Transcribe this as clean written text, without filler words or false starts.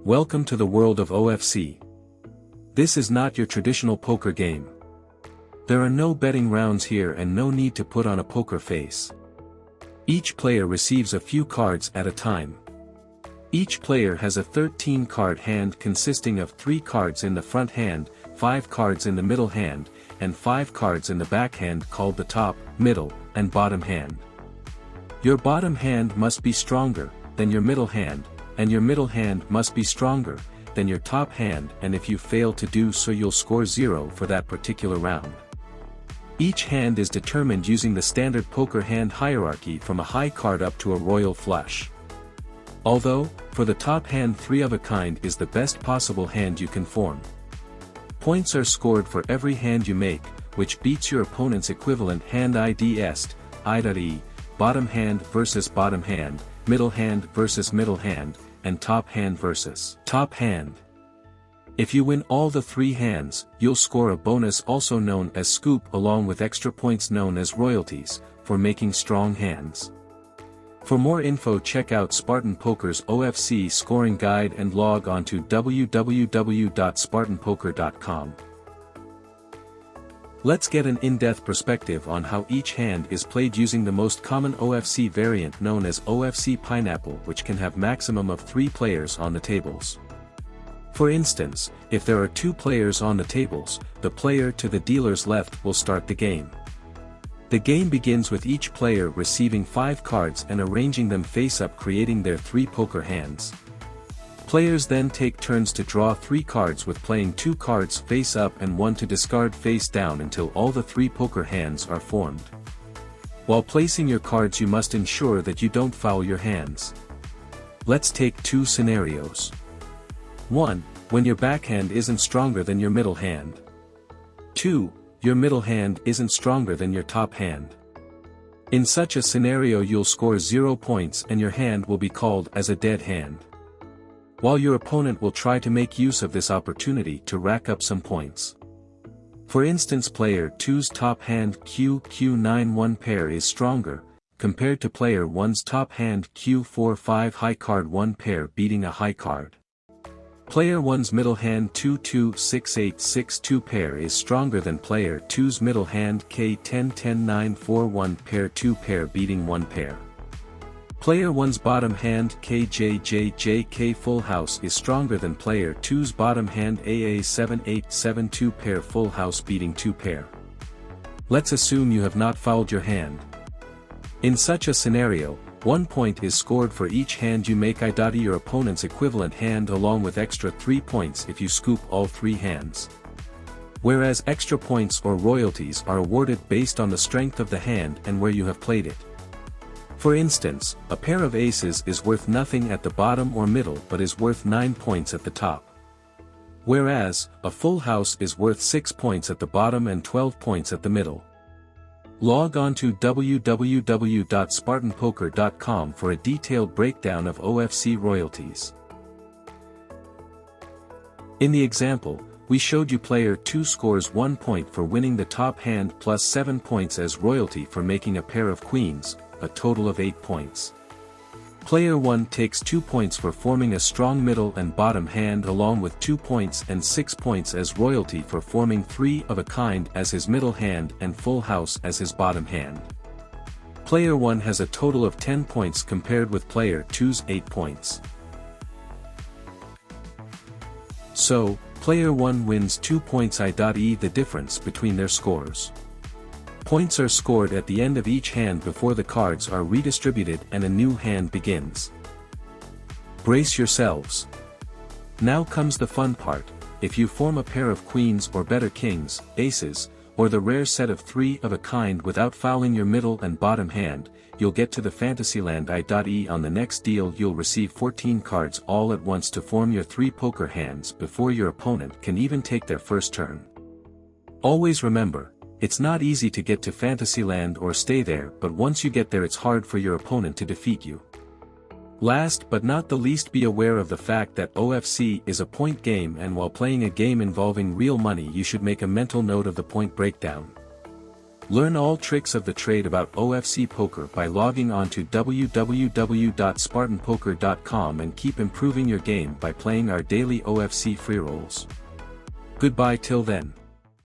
Welcome to the world of OFC. This is not your traditional poker game. There are no betting rounds here and no need to put on a poker face. Each player receives a few cards at a time. Each player has a 13-card hand consisting of 3 cards in the front hand, 5 cards in the middle hand, and 5 cards in the back hand called the top, middle, and bottom hand. Your bottom hand must be stronger than your middle hand, and your middle hand must be stronger than your top hand, and if you fail to do so you'll score 0 for that particular round. Each hand is determined using the standard poker hand hierarchy from a high card up to a royal flush. Although, for the top hand 3 of a kind is the best possible hand you can form. Points are scored for every hand you make, which beats your opponent's equivalent hand IDS, I.E., bottom hand versus bottom hand, middle hand versus middle hand, and top hand versus top hand. If you win all the 3 hands, you'll score a bonus also known as scoop along with extra points known as royalties, for making strong hands. For more info check out Spartan Poker's OFC scoring guide and log on to www.spartanpoker.com. Let's get an in-depth perspective on how each hand is played using the most common OFC variant known as OFC Pineapple, which can have maximum of 3 players on the tables. For instance, if there are 2 players on the tables, the player to the dealer's left will start the game. The game begins with each player receiving 5 cards and arranging them face up, creating their 3 poker hands. Players then take turns to draw 3 cards, with playing 2 cards face up and 1 to discard face down until all the 3 poker hands are formed. While placing your cards you must ensure that you don't foul your hands. Let's take 2 scenarios. 1. When your backhand isn't stronger than your middle hand. 2. Your middle hand isn't stronger than your top hand. In such a scenario you'll score 0 points and your hand will be called as a dead hand. While your opponent will try to make use of this opportunity to rack up some points. For instance, player 2's top hand Q9-1 pair is stronger, compared to player 1's top hand Q4-5 high card 1 pair, beating a high card. Player 1's middle hand 2-2-6-8-6-2 pair is stronger than player 2's middle hand K10-10-9-4-1 pair 2 pair, beating 1 pair. Player 1's bottom hand KJJJK full house is stronger than player 2's bottom hand AA7-8-7-2 pair full house, beating 2 pair. Let's assume you have not fouled your hand. In such a scenario, 1 point is scored for each hand you make, i.e. your opponent's equivalent hand, along with extra 3 points if you scoop all 3 hands. Whereas extra points or royalties are awarded based on the strength of the hand and where you have played it. For instance, a pair of aces is worth nothing at the bottom or middle but is worth 9 points at the top. Whereas, a full house is worth 6 points at the bottom and 12 points at the middle. Log on to www.spartanpoker.com for a detailed breakdown of OFC royalties. In the example, we showed you player 2 scores 1 point for winning the top hand plus 7 points as royalty for making a pair of queens, a total of 8 points. Player 1 takes 2 points for forming a strong middle and bottom hand, along with 2 points and 6 points as royalty for forming 3 of a kind as his middle hand and full house as his bottom hand. Player 1 has a total of 10 points compared with player 2's 8 points. So, player 1 wins 2 points, i.e. the difference between their scores. Points are scored at the end of each hand before the cards are redistributed and a new hand begins. Brace yourselves. Now comes the fun part. If you form a pair of queens or better kings, aces, or the rare set of 3 of a kind without fouling your middle and bottom hand, you'll get to the Fantasyland, i.e. on the next deal you'll receive 14 cards all at once to form your 3 poker hands before your opponent can even take their first turn. Always remember, it's not easy to get to Fantasyland or stay there, but once you get there it's hard for your opponent to defeat you. Last but not the least, be aware of the fact that OFC is a point game, and while playing a game involving real money you should make a mental note of the point breakdown. Learn all tricks of the trade about OFC poker by logging on to www.spartanpoker.com and keep improving your game by playing our daily OFC free rolls. Goodbye till then.